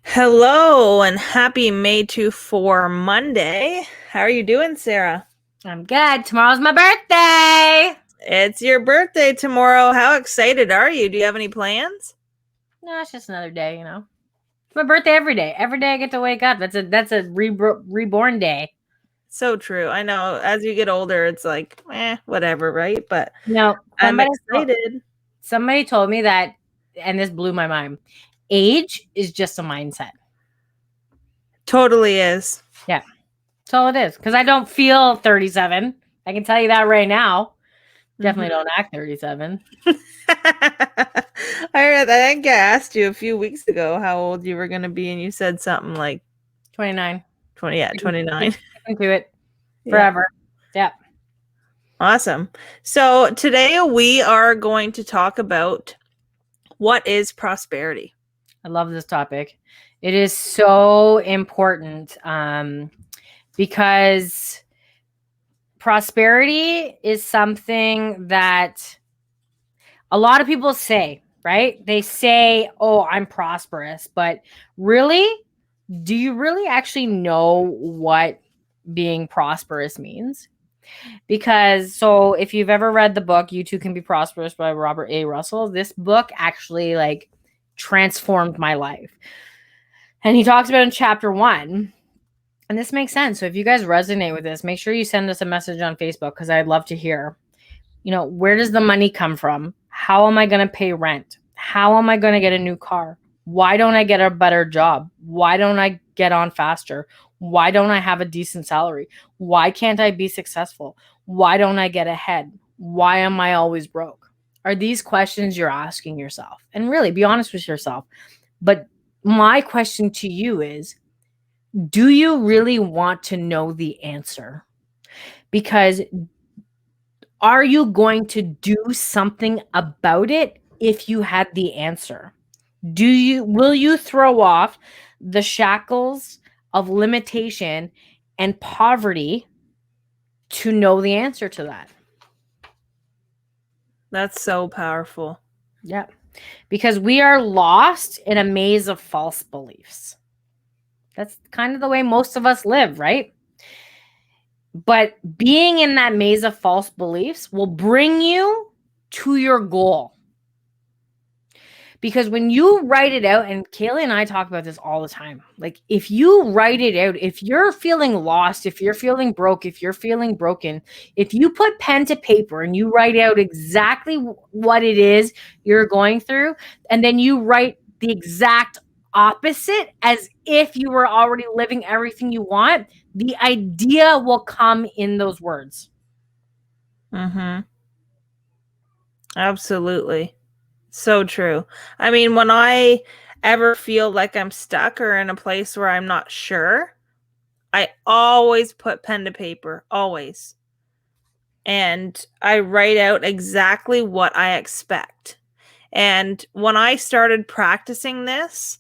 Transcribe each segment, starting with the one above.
Hello and happy May 4 Monday. How are you doing, Sarah? I'm good. Tomorrow's my birthday. It's your birthday tomorrow. How excited are you? Do you have any plans? No, it's just another day, It's my birthday every day. Every day I get to wake up. That's a reborn day. So true. I know as you get older, it's like, whatever, right? But No, I'm excited. somebody told me that, and this blew my mind. Age is just a mindset. Totally is. Yeah, that's all it is. Because I don't feel 37. I can tell you that right now. Definitely don't act 37. I think I asked you a few weeks ago how old you were going to be, and you said something like 29. 20, yeah, 29. Into it Yeah. forever. Yeah. Awesome. So today we are going to talk about what is prosperity. I love this topic. It is so important because prosperity is something that a lot of people say, right? They say, oh, I'm prosperous. But really, do you really actually know what being prosperous means? Because so if you've ever read the book You Too Can Be Prosperous by Robert A. Russell, this book actually like transformed my life. And he talks about in chapter 1, and this makes sense. So if you guys resonate with this, make sure you send us a message on Facebook because I'd love to hear, where does the money come from? How am I going to pay rent? How am I going to get a new car? Why don't I get a better job? Why don't I get on faster? Why don't I have a decent salary? Why can't I be successful? Why don't I get ahead? Why am I always broke? Are these questions you're asking yourself? And really be honest with yourself. But my question to you is, do you really want to know the answer? Because are you going to do something about it if you had the answer? Will you throw off the shackles of limitation and poverty to know the answer to that? That's so powerful. Yeah. Because we are lost in a maze of false beliefs. That's kind of the way most of us live, right? But being in that maze of false beliefs will bring you to your goal. Because when you write it out, and Kaily and I talk about this all the time, like if you write it out, if you're feeling lost, if you're feeling broke, if you're feeling broken, if you put pen to paper and you write out exactly what it is you're going through, and then you write the exact opposite as if you were already living everything you want, the idea will come in those words. Absolutely. So true. I mean, when I ever feel like I'm stuck or in a place where I'm not sure, I always put pen to paper, always. And I write out exactly what I expect. And when I started practicing this,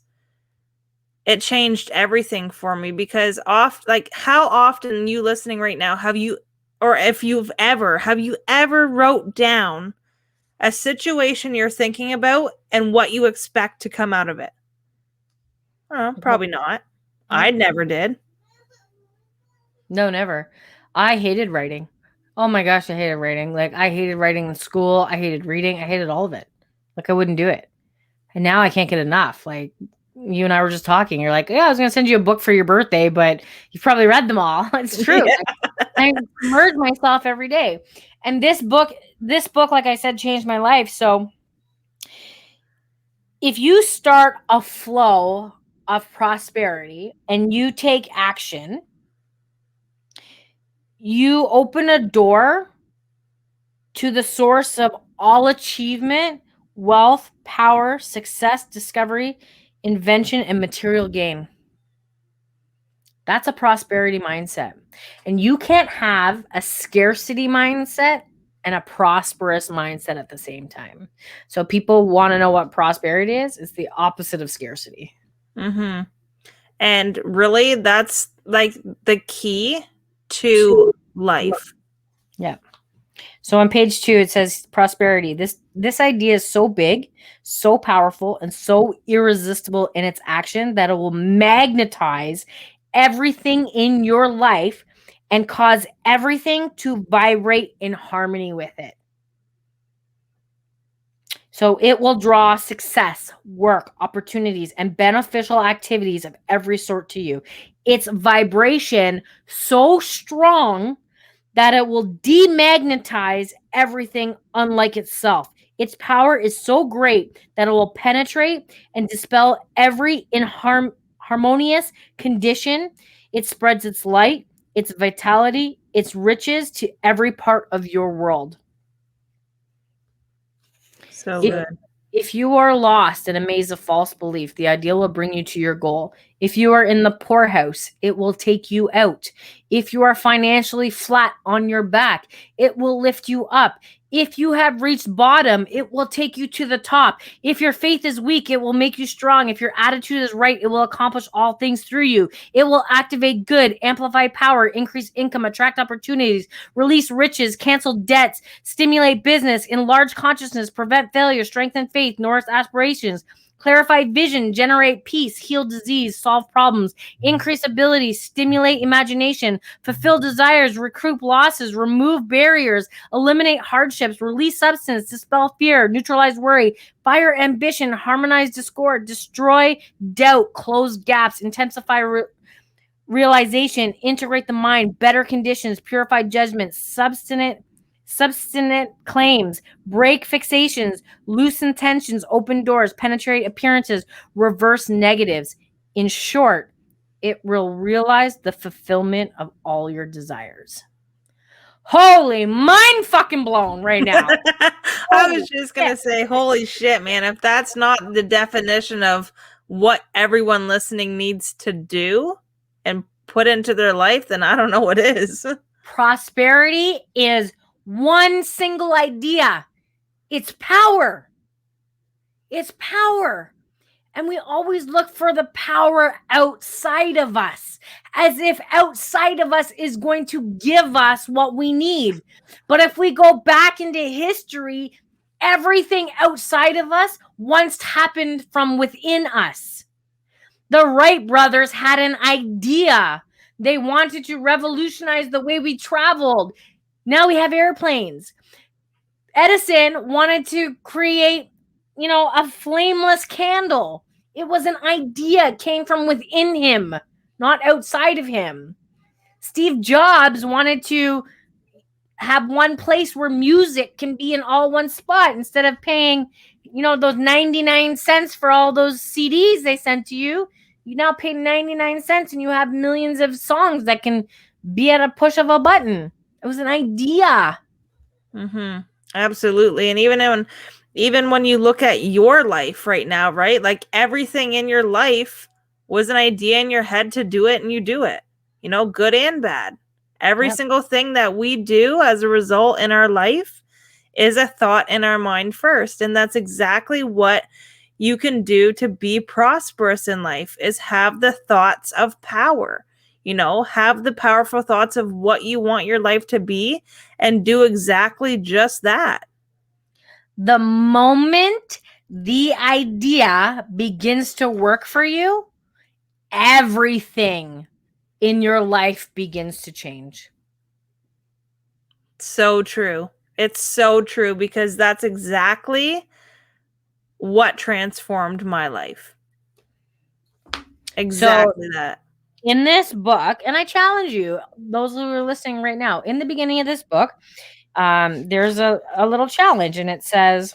it changed everything for me because how often, you listening right now, have you wrote down a situation you're thinking about and what you expect to come out of it? Probably not. I never did. No, never. I hated writing. Oh my gosh, I hated writing. Like I hated writing in school. I hated reading. I hated all of it. Like I wouldn't do it. And now I can't get enough. Like you and I were just talking. You're like, yeah, I was going to send you a book for your birthday, but you've probably read them all. It's true. Yeah. I immerse myself every day. And this book, like I said, changed my life. So if you start a flow of prosperity and you take action, you open a door to the source of all achievement, wealth, power, success, discovery, invention, and material gain. That's a prosperity mindset. And you can't have a scarcity mindset and a prosperous mindset at the same time. So people want to know what prosperity is. It's the opposite of scarcity. And really, that's like the key to life. Yeah. So on page 2, it says prosperity. This idea is so big, so powerful, and so irresistible in its action that it will magnetize everything in your life and cause everything to vibrate in harmony with it. So it will draw success, work, opportunities, and beneficial activities of every sort to you. Its vibration so strong that it will demagnetize everything unlike itself. Its power is so great that it will penetrate and dispel every inharmonious condition. It spreads its light, its vitality, its riches to every part of your world. So If, good. if you are lost in a maze of false belief, the ideal will bring you to your goal. If you are in the poorhouse, it will take you out. If you are financially flat on your back, it will lift you up. If you have reached bottom, it will take you to the top. If your faith is weak, it will make you strong. If your attitude is right, it will accomplish all things through you. It will activate good, amplify power, increase income, attract opportunities, release riches, cancel debts, stimulate business, enlarge consciousness, prevent failure, strengthen faith, nourish aspirations, clarify vision, generate peace, heal disease, solve problems, increase ability, stimulate imagination, fulfill desires, recoup losses, remove barriers, eliminate hardships, release substance, dispel fear, neutralize worry, fire ambition, harmonize discord, destroy doubt, close gaps, intensify realization, integrate the mind, better conditions, purify judgment, substantive claims, break fixations, loosen tensions, open doors, penetrate appearances, reverse negatives. In short, it will realize the fulfillment of all your desires. Holy mind fucking blown right now. I was just gonna say, holy shit, man. If that's not the definition of what everyone listening needs to do and put into their life, then I don't know what is. Prosperity is one single idea. It's power. It's power. And we always look for the power outside of us, as if outside of us is going to give us what we need. But if we go back into history, everything outside of us once happened from within us. The Wright brothers had an idea. They wanted to revolutionize the way we traveled. Now we have airplanes. Edison wanted to create, a flameless candle. It was an idea, it came from within him, not outside of him. Steve Jobs wanted to have one place where music can be in all one spot instead of paying, those 99 cents for all those CDs they sent to you. You now pay 99 cents and you have millions of songs that can be at a push of a button. It was an idea. Mm-hmm. Absolutely. And even when you look at your life right now, right? Like everything in your life was an idea in your head to do it, and you do it. Good and bad. Every single thing that we do as a result in our life is a thought in our mind first. And that's exactly what you can do to be prosperous in life, is have the thoughts of power. Have the powerful thoughts of what you want your life to be and do exactly just that. The moment the idea begins to work for you, everything in your life begins to change. So true. It's so true, because that's exactly what transformed my life. Exactly that. In this book, and I challenge you, those who are listening right now, in the beginning of this book, there's a little challenge, and it says,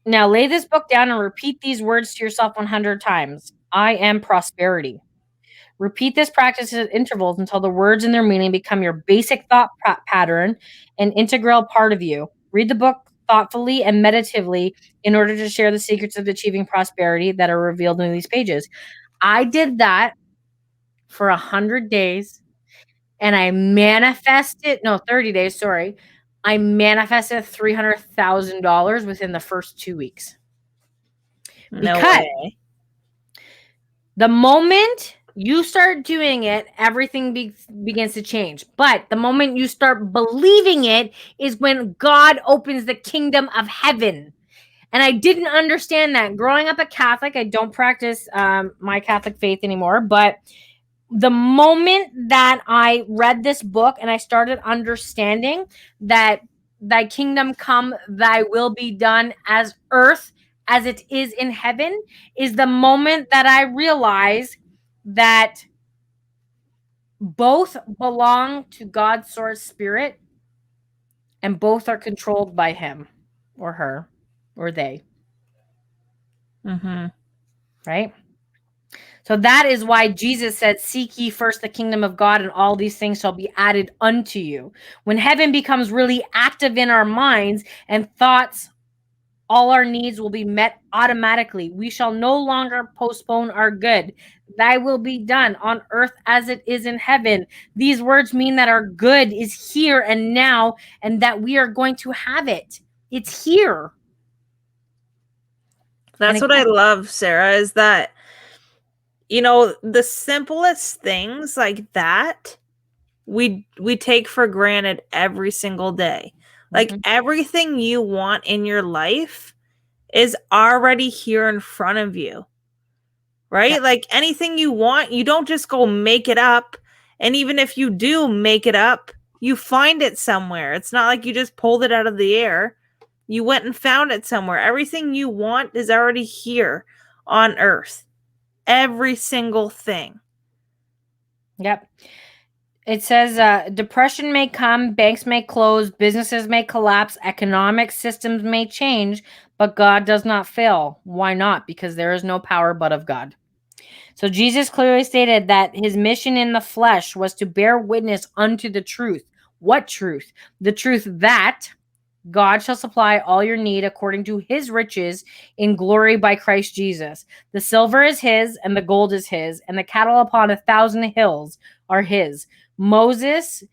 now lay this book down and repeat these words to yourself 100 times. I am prosperity. Repeat this practice at intervals until the words and their meaning become your basic thought pattern, an integral part of you. Read the book thoughtfully and meditatively in order to share the secrets of achieving prosperity that are revealed in these pages. I did that for 100 days, and I manifested, 30 days, sorry. I manifested $300,000 within the first 2 weeks. No Because way. the moment You start doing it, everything begins to change. But the moment you start believing it is when God opens the kingdom of heaven. And I didn't understand that. Growing up a Catholic, I don't practice my Catholic faith anymore. But the moment that I read this book and I started understanding that thy kingdom come, thy will be done as earth as it is in heaven, is the moment that I realized that both belong to God's source spirit and both are controlled by him or her or they, Mm-hmm. right? So that is why Jesus said, seek ye first the kingdom of God, and all these things shall be added unto you. When heaven becomes really active in our minds and thoughts, all our needs will be met automatically. We shall no longer postpone our good. Thy will be done on earth as it is in heaven. These words mean that our good is here and now, and that we are going to have it. It's here. That's what I love, Sarah, is that, the simplest things like that we take for granted every single day. Like everything you want in your life is already here in front of you. Right? Yeah. Like anything you want, you don't just go make it up. And even if you do make it up, you find it somewhere. It's not like you just pulled it out of the air. You went and found it somewhere. Everything you want is already here on earth. Every single thing. Yep. It says depression may come, banks may close, businesses may collapse, economic systems may change, but God does not fail. Why not? Because there is no power but of God. So Jesus clearly stated that his mission in the flesh was to bear witness unto the truth. What truth? The truth that God shall supply all your need according to his riches in glory by Christ Jesus. The silver is his, and the gold is his, and the cattle upon 1,000 hills are his. Moses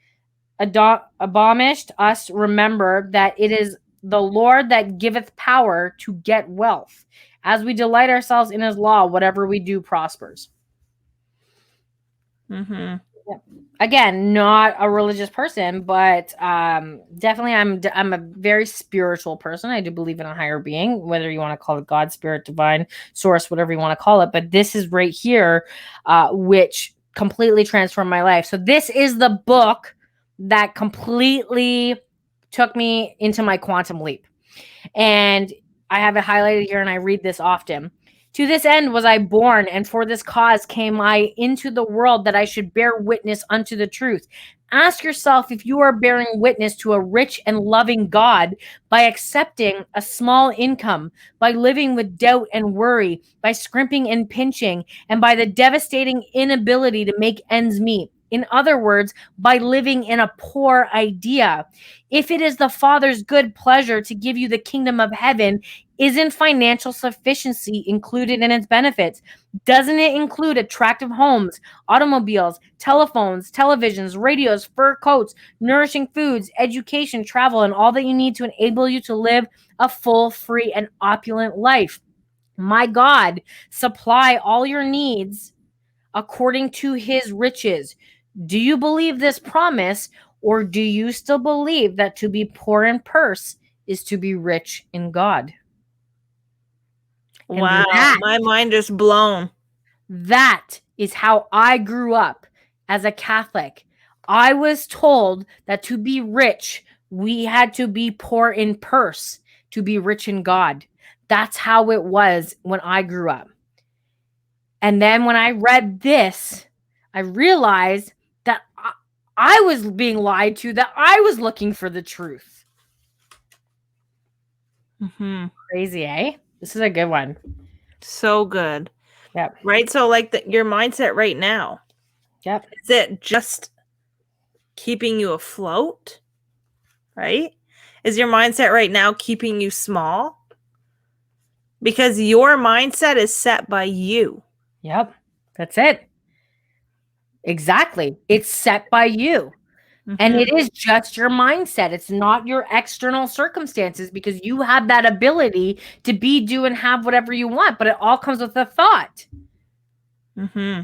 admonished us, remember that it is the Lord that giveth power to get wealth. As we delight ourselves in his law, whatever we do prospers. Mm-hmm. Again, not a religious person, but definitely I'm a very spiritual person. I do believe in a higher being, whether you want to call it God, spirit, divine, source, whatever you want to call it. But this is right here, which completely transformed my life. So this is the book that completely took me into my quantum leap. And I have it highlighted here and I read this often. To this end was I born, and for this cause came I into the world, that I should bear witness unto the truth. Ask yourself if you are bearing witness to a rich and loving God by accepting a small income, by living with doubt and worry, by scrimping and pinching, and by the devastating inability to make ends meet. In other words, by living in a poor idea. If it is the Father's good pleasure to give you the kingdom of heaven, isn't financial sufficiency included in its benefits? Doesn't it include attractive homes, automobiles, telephones, televisions, radios, fur coats, nourishing foods, education, travel, and all that you need to enable you to live a full, free, and opulent life? My God, supply all your needs according to his riches. Do you believe this promise, or do you still believe that to be poor in purse is to be rich in God? Wow. My mind just blown. That is how I grew up as a Catholic. I was told that to be rich, we had to be poor in purse to be rich in God. That's how it was when I grew up. And then when I read this, I realized that I was being lied to, that I was looking for the truth. Mm-hmm. Crazy, eh? This is a good one. So good. Yep. Right? So like your mindset right now. Yep. Is it just keeping you afloat? Right? Is your mindset right now keeping you small? Because your mindset is set by you. Yep. That's it. Exactly. It's set by you. And it is just your mindset. It's not your external circumstances, because you have that ability to be, do, and have whatever you want. But it all comes with a thought. Mm-hmm.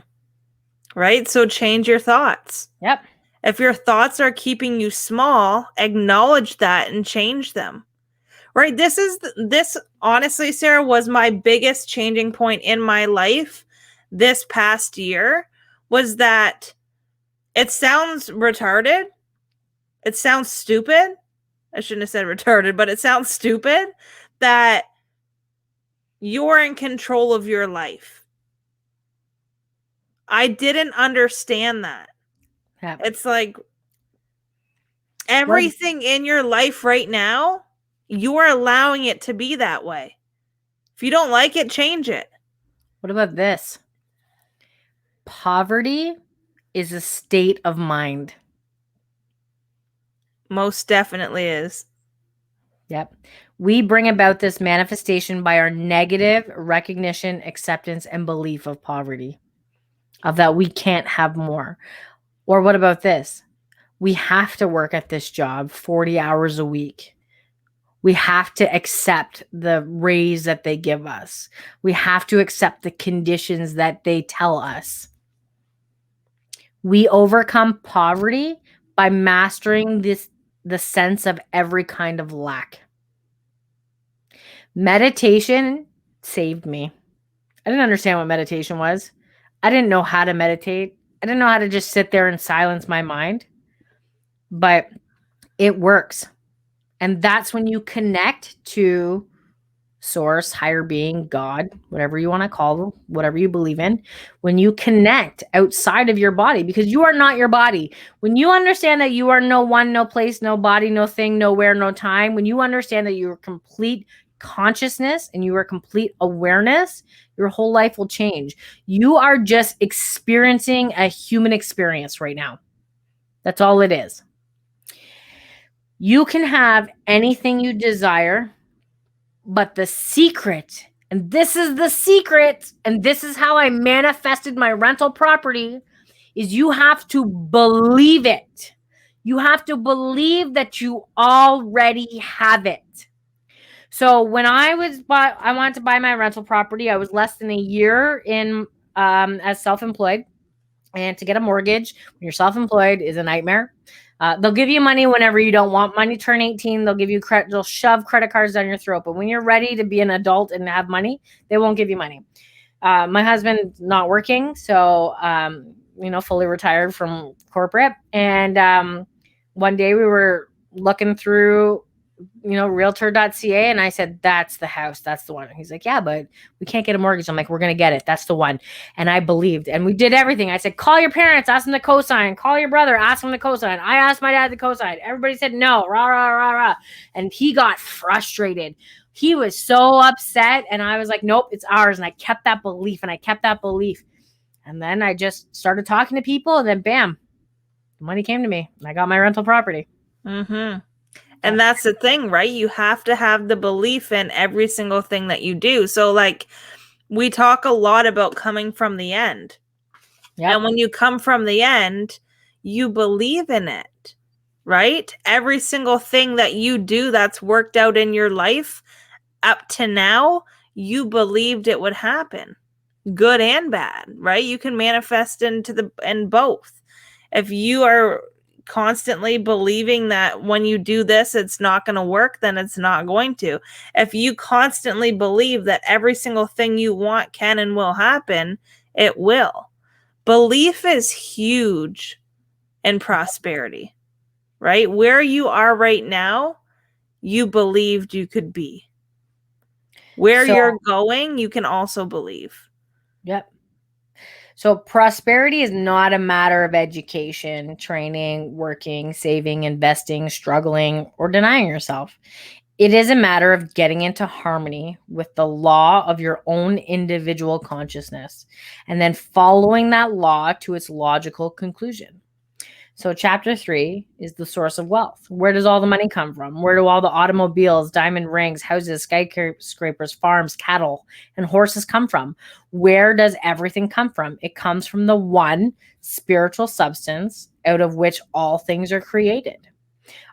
right? So change your thoughts. Yep. If your thoughts are keeping you small, acknowledge that and change them. Right? This honestly, Sarah, was my biggest changing point in my life this past year, was that it sounds retarded. It sounds stupid. I shouldn't have said retarded, but it sounds stupid that you're in control of your life. I didn't understand that. Yep. It's like everything in your life right now, you're allowing it to be that way. If you don't like it, change it. What about this? Poverty is a state of mind. Most definitely is. Yep. We bring about this manifestation by our negative recognition, acceptance, and belief of poverty, of that we can't have more. Or what about this? We have to work at this job 40 hours a week. We have to accept the raise that they give us. We have to accept the conditions that they tell us. We overcome poverty by mastering the sense of every kind of lack. Meditation saved me. I didn't understand what meditation was. I didn't know how to meditate. I didn't know how to just sit there and silence my mind. But it works. And that's when you connect to source, higher being, God, whatever you want to call them, whatever you believe in, when you connect outside of your body, because you are not your body. When you understand that you are no one, no place, no body, no thing, nowhere, no time, when you understand that you are complete consciousness and you are complete awareness, your whole life will change. You are just experiencing a human experience right now. That's all it is. You can have anything you desire, but the secret, and this is the secret, and this is how I manifested my rental property, is you have to believe it. You have to believe that you already have it. So when I wanted to buy my rental property, I was less than a year in as self-employed. And to get a mortgage when you're self-employed is a nightmare. They'll give you money whenever you don't want money. Turn 18, they'll give you credit. They'll shove credit cards down your throat. But when you're ready to be an adult and have money, they won't give you money. My husband's not working, so fully retired from corporate. And one day we were looking through realtor.ca, and I said, that's the house, that's the one. And he's like, yeah, but we can't get a mortgage. I'm like, we're gonna get it, that's the one. And I believed, and we did everything. I said, call your parents, ask them to co-sign. Call your brother, ask them to co-sign. I asked my dad to co-sign. Everybody said no. Rah, rah, rah, rah. And he got frustrated. He was so upset, and I was like, nope, it's ours. And I kept that belief, and then I just started talking to people, and then bam, the money came to me, and I got my rental property. Mm-hmm. And that's the thing, right? You have to have the belief in every single thing that you do. So like we talk a lot about coming from the end. Yep. And when you come from the end, you believe in it, right? Every single thing that you do that's worked out in your life up to now, you believed it would happen, good and bad, right? You can manifest in both. If you are constantly believing that when you do this, it's not going to work, then it's not going to. If you constantly believe that every single thing you want can and will happen, it will. Belief is huge in prosperity, right? Where you are right now, you believed you could be. Where you're going, you can also believe. Yep. So prosperity is not a matter of education, training, working, saving, investing, struggling, or denying yourself. It is a matter of getting into harmony with the law of your own individual consciousness and then following that law to its logical conclusion. So chapter 3 is the source of wealth. Where does all the money come from? Where do all the automobiles, diamond rings, houses, skyscrapers, farms, cattle, and horses come from? Where does everything come from? It comes from the one spiritual substance out of which all things are created.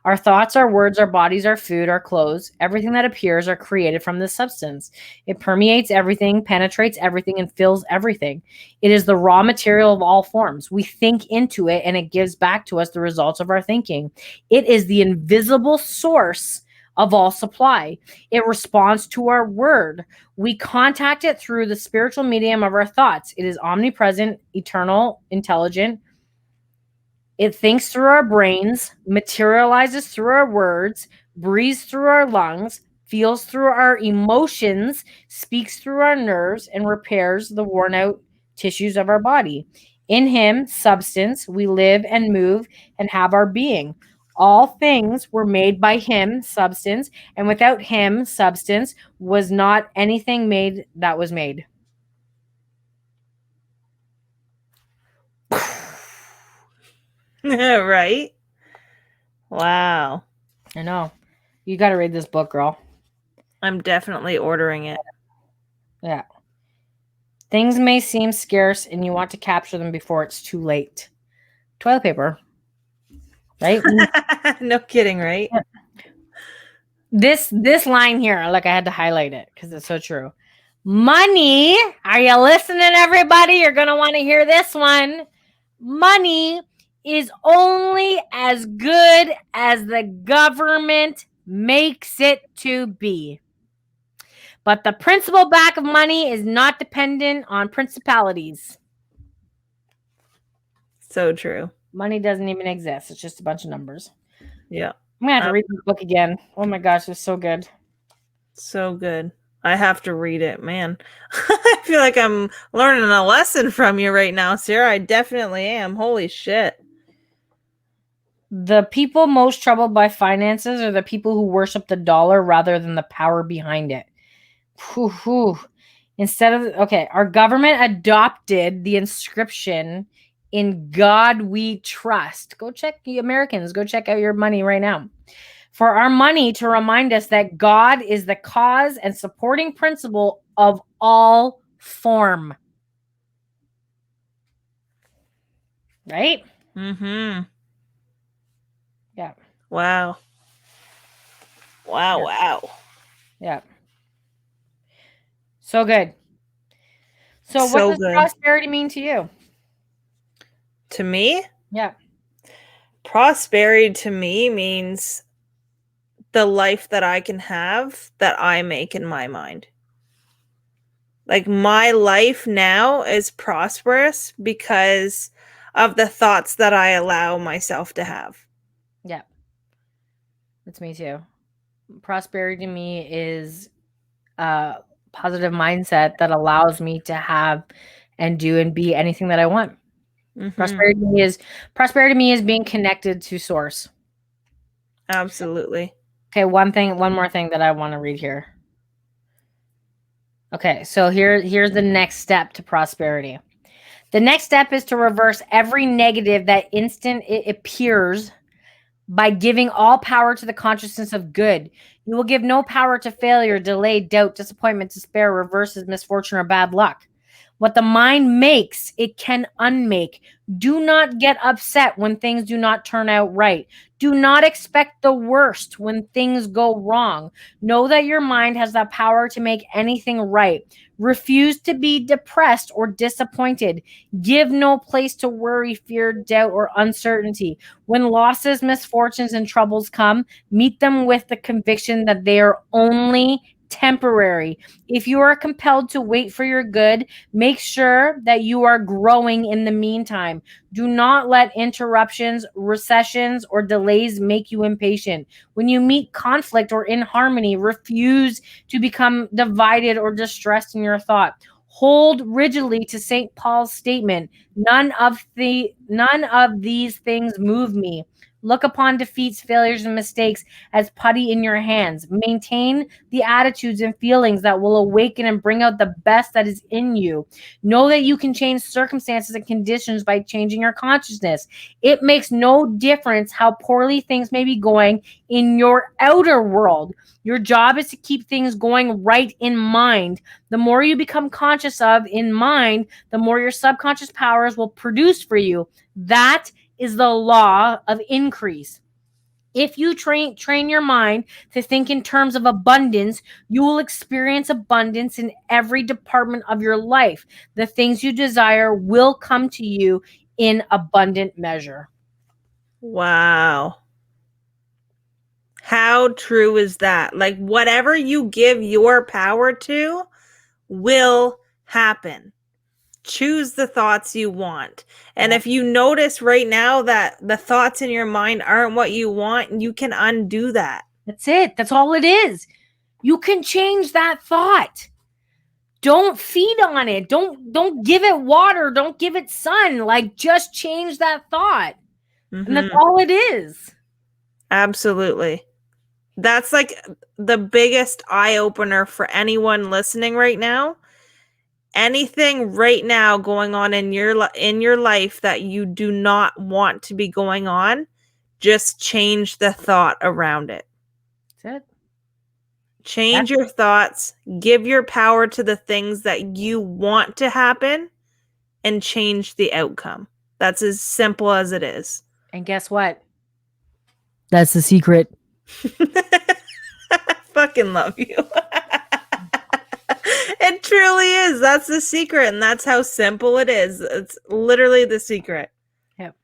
Our thoughts, our words, our bodies, our food, our clothes, everything that appears are created from this substance. It permeates everything, penetrates everything, and fills everything. It is the raw material of all forms. We think into it, and it gives back to us the results of our thinking. It is the invisible source of all supply. It responds to our word. We contact it through the spiritual medium of our thoughts. It is omnipresent, eternal, intelligent. It thinks through our brains, materializes through our words, breathes through our lungs, feels through our emotions, speaks through our nerves, and repairs the worn out tissues of our body. In Him, substance, we live and move and have our being. All things were made by Him, substance, and without Him, substance, was not anything made that was made. Right? Wow. I know. You got to read this book, girl. I'm definitely ordering it. Yeah. Things may seem scarce and you want to capture them before it's too late. Toilet paper. Right? No kidding, right? This line here, like I had to highlight it because it's so true. Money, are you listening, everybody? You're going to want to hear this one. Money is only as good as the government makes it to be. But the principal back of money is not dependent on principalities. So true. Money doesn't even exist. It's just a bunch of numbers. Yeah. I'm going to have to read this book again. Oh my gosh, it's so good. So good. I have to read it, man. I feel like I'm learning a lesson from you right now, Sarah. I definitely am. Holy shit. The people most troubled by finances are the people who worship the dollar rather than the power behind it. Whew. Instead of, okay, our government adopted the inscription, "In God we trust." Go check, the Americans, go check out your money right now. For our money to remind us that God is the cause and supporting principle of all form. Right? Mm-hmm. Yeah. Wow. Wow, Yeah. wow. Yeah. So good. So what does good. prosperity mean to you? To me, Yeah. prosperity to me means the life that I can have that I make in my mind. Like my life now is prosperous because of the thoughts that I allow myself to have. Yeah. That's me too. Prosperity to me is a positive mindset that allows me to have and do and be anything that I want. Mm-hmm. Prosperity to me is being connected to source. Absolutely. Okay, one more thing that I want to read here. Okay, so here's the next step to prosperity. The next step is to reverse every negative that instant it appears by giving all power to the consciousness of good. You will give no power to failure, delay, doubt, disappointment, despair, reverses, misfortune, or bad luck. What the mind makes, it can unmake. Do not get upset when things do not turn out right. Do not expect the worst when things go wrong. Know that your mind has the power to make anything right. Refuse to be depressed or disappointed. Give no place to worry, fear, doubt, or uncertainty. When losses, misfortunes, and troubles come, meet them with the conviction that they are only temporary. If you are compelled to wait for your good, make sure that you are growing in the meantime. Do not let interruptions, recessions, or delays make you impatient. When you meet conflict or inharmony, refuse to become divided or distressed in your thought. Hold rigidly to St. Paul's statement, none of these things move me. Look upon defeats, failures, and mistakes as putty in your hands. Maintain the attitudes and feelings that will awaken and bring out the best that is in you. Know that you can change circumstances and conditions by changing your consciousness. It makes no difference how poorly things may be going in your outer world. Your job is to keep things going right in mind. The more you become conscious of in mind, the more your subconscious powers will produce for you. That is the law of increase. If you train your mind to think in terms of abundance, you will experience abundance in every department of your life. The things you desire will come to you in abundant measure. Wow. How true is that? Like, whatever you give your power to will happen. Choose the thoughts you want. And if you notice right now that the thoughts in your mind aren't what you want, you can undo that. That's it. That's all it is. You can change that thought. Don't feed on it. Don't give it water. Don't give it sun. Like, just change that thought. And that's all it is. Absolutely. That's like the biggest eye opener for anyone listening right now. Anything right now going on in your life that you do not want to be going on, just change the thought around it. That's it. Change your thoughts, give your power to the things that you want to happen, and change the outcome. That's as simple as it is. And guess what? That's the secret. I fucking love you. It truly is. That's the secret, and that's how simple it is. It's literally the secret. Yep.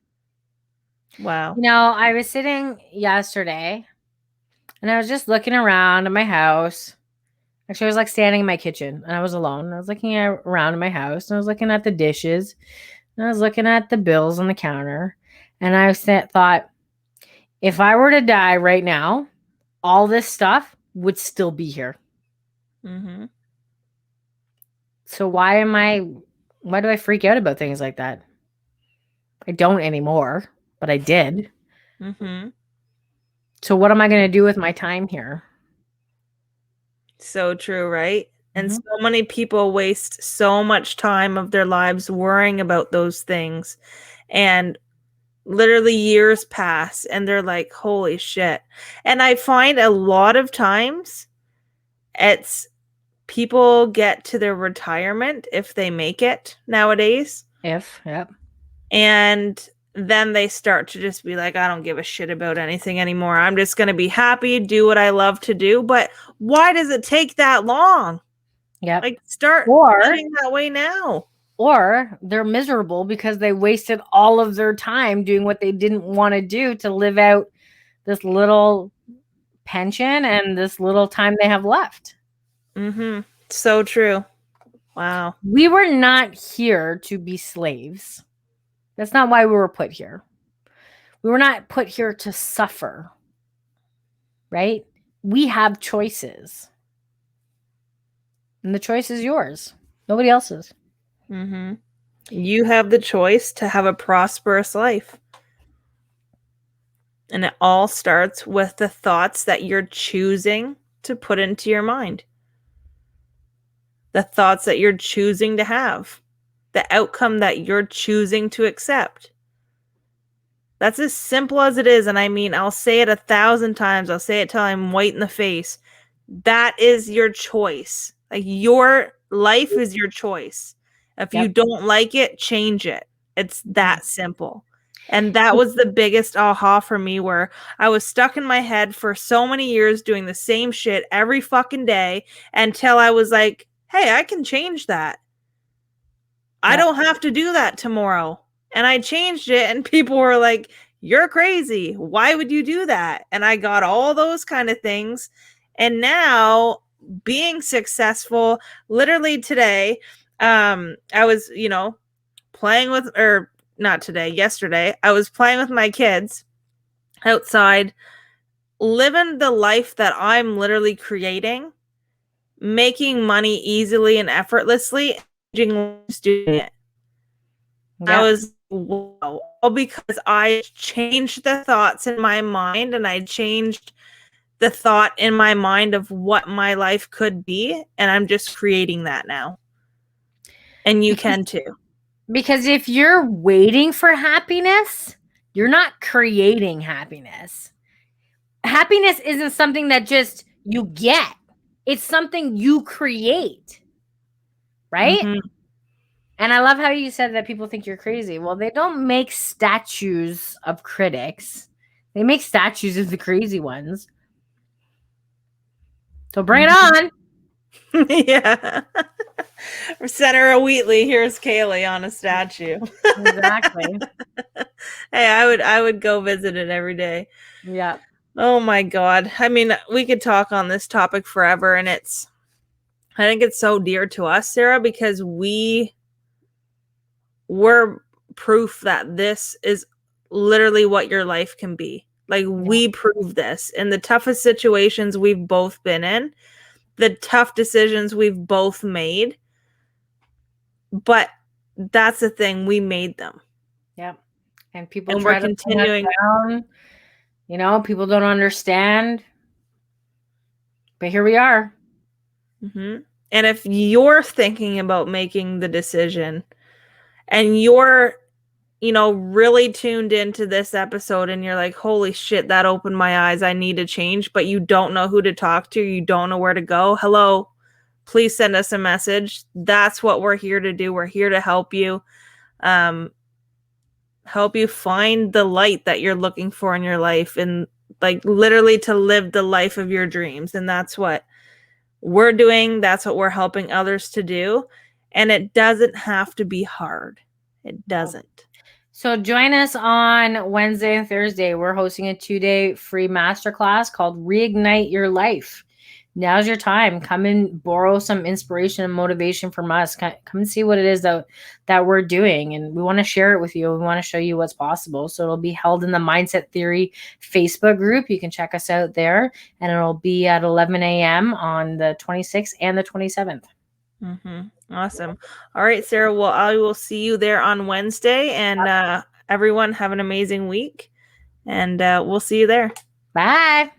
Wow. You know, I was sitting yesterday and I was just looking around in my house. Actually, I was like standing in my kitchen and I was alone. I was looking around in my house and I was looking at the dishes and I was looking at the bills on the counter. And I thought, if I were to die right now, all this stuff would still be here. Mm-hmm. So why do I freak out about things like that? I don't anymore, but I did. Mm-hmm. So what am I going to do with my time here? So true, right? And Mhm. so many people waste so much time of their lives worrying about those things. And literally years pass and they're like, holy shit. And I find a lot of times it's people get to their retirement if they make it nowadays. Yep. And then they start to just be like, I don't give a shit about anything anymore. I'm just going to be happy, do what I love to do. But why does it take that long? Yep. Like, start Or living that way now. or they're miserable because they wasted all of their time doing what they didn't want to do to live out this little pension and this little time they have left. Mm-hmm. So true. Wow. We were not here to be slaves. That's not why we were put here. We were not put here to suffer, right? We have choices. And the choice is yours. Nobody else's. Mm-hmm. You have the choice to have a prosperous life. And it all starts with the thoughts that you're choosing to put into your mind. The thoughts that you're choosing to have. The outcome that you're choosing to accept. That's as simple as it is. And I mean, I'll say it 1,000 times. I'll say it till I'm white in the face. That is your choice. Like, your life is your choice. If you don't like it, change it. It's that simple. And that was the biggest aha for me, where I was stuck in my head for so many years doing the same shit every fucking day until I was like, hey, I can change that. I don't have to do that tomorrow. And I changed it, and people were like, you're crazy. Why would you do that? And I got all those kind of things. And now, being successful, literally today, I was, playing with, or not today, yesterday, I was playing with my kids outside, living the life that I'm literally creating, making money easily and effortlessly, doing it. I was, wow, all because I changed the thoughts in my mind, and I changed the thought in my mind of what my life could be, and I'm just creating that now. And you can too. Because if you're waiting for happiness, you're not creating happiness. Happiness isn't something that just you get. It's something you create. Right? Mm-hmm. And I love how you said that people think you're crazy. Well, they don't make statues of critics. They make statues of the crazy ones. So bring it on. Yeah. Senator Wheatley, here's Kaily on a statue. Exactly. Hey, I would go visit it every day. Yeah. Oh my God. I mean, we could talk on this topic forever, and I think it's so dear to us, Sarah, because we're proof that this is literally what your life can be. Like, we prove this in the toughest situations we've both been in, the tough decisions we've both made. But that's the thing, we made them. Yep. And people And try we're to bring us continuing. down. You know, people don't understand. But here we are. Mm-hmm. And if you're thinking about making the decision and you're, really tuned into this episode and you're like, holy shit, that opened my eyes, I need to change, but you don't know who to talk to, you don't know where to go, hello, please send us a message. That's what we're here to do. We're here to help you. Help you find the light that you're looking for in your life, and like literally to live the life of your dreams. And that's what we're doing. That's what we're helping others to do. And it doesn't have to be hard. It doesn't. So join us on Wednesday and Thursday. We're hosting a 2-day free masterclass called Reignite Your Life. Now's your time. Come and borrow some inspiration and motivation from us. Come and see what it is that we're doing. And we want to share it with you. We want to show you what's possible. So it'll be held in the Mindset Theory Facebook group. You can check us out there. And it'll be at 11 a.m. on the 26th and the 27th. Mm-hmm. Awesome. All right, Sarah. Well, I will see you there on Wednesday. And everyone have an amazing week. And we'll see you there. Bye.